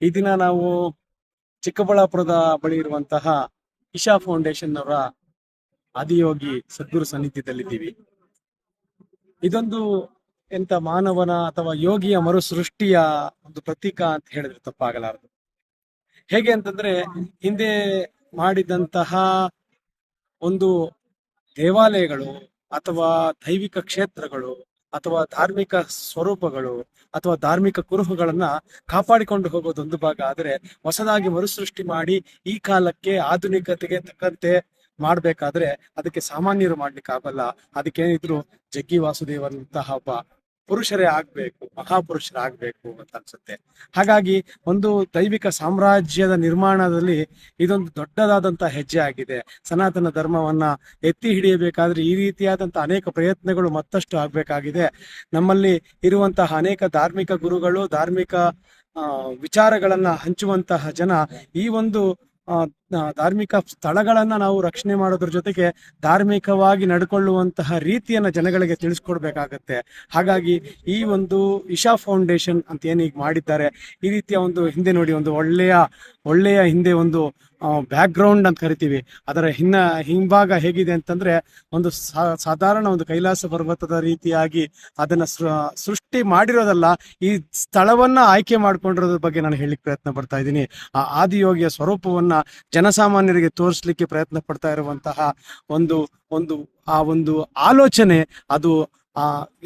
ಈ ದಿನ ನಾವು ಚಿಕ್ಕಬಳ್ಳಾಪುರದ ಬಳಿ ಇರುವಂತಹ ಇಶಾ ಫೌಂಡೇಶನ್ ಅವರ ಆದಿಯೋಗಿ ಸದ್ಗುರು ಸಾನ್ನಿಧ್ಯದಲ್ಲಿದ್ದೀವಿ. ಇದೊಂದು ಎಂತ ಮಾನವನ ಅಥವಾ ಯೋಗಿಯ ಮರು ಸೃಷ್ಟಿಯ ಒಂದು ಪ್ರತೀಕ ಅಂತ ಹೇಳಿದ್ರೆ ತಪ್ಪಾಗಲಾರದು. ಹೇಗೆ ಅಂತಂದ್ರೆ, ಹಿಂದೆ ಮಾಡಿದಂತಹ ಒಂದು ದೇವಾಲಯಗಳು ಅಥವಾ ದೈವಿಕ ಕ್ಷೇತ್ರಗಳು ಅಥವಾ ಧಾರ್ಮಿಕ ಸ್ವರೂಪಗಳು ಅಥವಾ ಧಾರ್ಮಿಕ ಕುರುಹುಗಳನ್ನ ಕಾಪಾಡಿಕೊಂಡು ಹೋಗೋದೊಂದು ಭಾಗ. ಆದರೆ ಹೊಸದಾಗಿ ಮರುಸೃಷ್ಟಿ ಮಾಡಿ ಈ ಕಾಲಕ್ಕೆ ಆಧುನಿಕತೆಗೆ ತಕ್ಕಂತೆ ಮಾಡ್ಬೇಕಾದ್ರೆ ಅದಕ್ಕೆ ಸಾಮಾನ್ಯರು ಮಾಡ್ಲಿಕ್ಕೆ ಆಗಲ್ಲ. ಅದಕ್ಕೇನಿದ್ರು ಜಗ್ಗಿ ವಾಸುದೇವರಂತಹ ಒಬ್ಬ ಪುರುಷರೇ ಆಗ್ಬೇಕು, ಮಹಾಪುರುಷರಾಗ್ಬೇಕು ಅಂತ ಅನ್ಸುತ್ತೆ. ಹಾಗಾಗಿ ಒಂದು ದೈವಿಕ ಸಾಮ್ರಾಜ್ಯದ ನಿರ್ಮಾಣದಲ್ಲಿ ಇದೊಂದು ದೊಡ್ಡದಾದಂತಹ ಹೆಜ್ಜೆ ಆಗಿದೆ. ಸನಾತನ ಧರ್ಮವನ್ನ ಎತ್ತಿ ಹಿಡಿಯಬೇಕಾದ್ರೆ ಈ ರೀತಿಯಾದಂತಹ ಅನೇಕ ಪ್ರಯತ್ನಗಳು ಮತ್ತಷ್ಟು ಆಗ್ಬೇಕಾಗಿದೆ. ನಮ್ಮಲ್ಲಿ ಇರುವಂತಹ ಅನೇಕ ಧಾರ್ಮಿಕ ಗುರುಗಳು, ಧಾರ್ಮಿಕ ವಿಚಾರಗಳನ್ನ ಹಂಚುವಂತಹ ಜನ ಈ ಒಂದು ಧಾರ್ಮಿಕ ಸ್ಥಳಗಳನ್ನ ನಾವು ರಕ್ಷಣೆ ಮಾಡೋದ್ರ ಜೊತೆಗೆ ಧಾರ್ಮಿಕವಾಗಿ ನಡ್ಕೊಳ್ಳುವಂತಹ ರೀತಿಯನ್ನ ಜನಗಳಿಗೆ ತಿಳಿಸ್ಕೊಡ್ಬೇಕಾಗತ್ತೆ. ಹಾಗಾಗಿ ಈ ಒಂದು ಇಶಾ ಫೌಂಡೇಶನ್ ಅಂತ ಏನೀಗ ಮಾಡಿದ್ದಾರೆ, ಈ ರೀತಿಯ ಒಂದು ಹಿಂದೆ ನೋಡಿ, ಒಂದು ಒಳ್ಳೆಯ ಹಿಂದೆ ಒಂದು ಬ್ಯಾಕ್ ಗ್ರೌಂಡ್ ಅಂತ ಕರಿತೀವಿ, ಅದರ ಹಿಂಭಾಗ ಹೇಗಿದೆ ಅಂತಂದ್ರೆ ಒಂದು ಸಾಧಾರಣ ಒಂದು ಕೈಲಾಸ ಪರ್ವತದ ರೀತಿಯಾಗಿ ಅದನ್ನ ಸೃಷ್ಟಿ ಮಾಡಿರೋದಲ್ಲ, ಈ ಸ್ಥಳವನ್ನ ಆಯ್ಕೆ ಮಾಡ್ಕೊಂಡಿರೋದ್ರ ಬಗ್ಗೆ ನಾನು ಹೇಳಿಕ್ ಪ್ರಯತ್ನ ಪಡ್ತಾ ಇದ್ದೀನಿ. ಆ ಆದಿಯೋಗಿಯ ಸ್ವರೂಪವನ್ನ ಜನಸಾಮಾನ್ಯರಿಗೆ ತೋರಿಸ್ಲಿಕ್ಕೆ ಪ್ರಯತ್ನ ಪಡ್ತಾ ಇರುವಂತಹ ಒಂದು ಆಲೋಚನೆ, ಅದು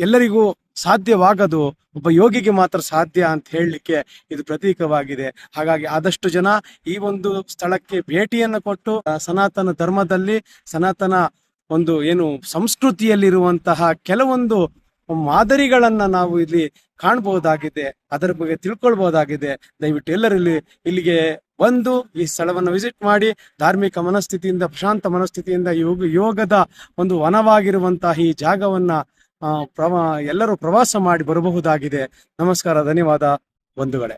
ಎಲ್ಲರಿಗೂ ಸಾಧ್ಯವಾಗದು, ಒಬ್ಬ ಯೋಗಿಗೆ ಮಾತ್ರ ಸಾಧ್ಯ ಅಂತ ಹೇಳಲಿಕ್ಕೆ ಇದು ಪ್ರತೀಕವಾಗಿದೆ. ಹಾಗಾಗಿ ಆದಷ್ಟು ಜನ ಈ ಒಂದು ಸ್ಥಳಕ್ಕೆ ಭೇಟಿಯನ್ನು ಕೊಟ್ಟು ಸನಾತನ ಧರ್ಮದಲ್ಲಿ, ಸನಾತನ ಒಂದು ಏನು ಸಂಸ್ಕೃತಿಯಲ್ಲಿರುವಂತಹ ಕೆಲವೊಂದು ಮಾದರಿಗಳನ್ನ ನಾವು ಇಲ್ಲಿ ಕಾಣಬಹುದಾಗಿದೆ, ಅದರ ಬಗ್ಗೆ ತಿಳ್ಕೊಳ್ಬಹುದಾಗಿದೆ. ದಯವಿಟ್ಟು ಎಲ್ಲರಲ್ಲಿ ಇಲ್ಲಿಗೆ ಬಂದು ಈ ಸ್ಥಳವನ್ನು ವಿಸಿಟ್ ಮಾಡಿ ಧಾರ್ಮಿಕ ಮನಸ್ಥಿತಿಯಿಂದ, ಪ್ರಶಾಂತ ಮನಸ್ಥಿತಿಯಿಂದ ಯೋಗದ ಒಂದು ವನವಾಗಿರುವಂತಹ ಈ ಜಾಗವನ್ನ ಎಲ್ಲರೂ ಪ್ರವಾಸ ಮಾಡಿ ಬರಬಹುದಾಗಿದೆ. ನಮಸ್ಕಾರ, ಧನ್ಯವಾದ ಬಂಧುಗಳೇ.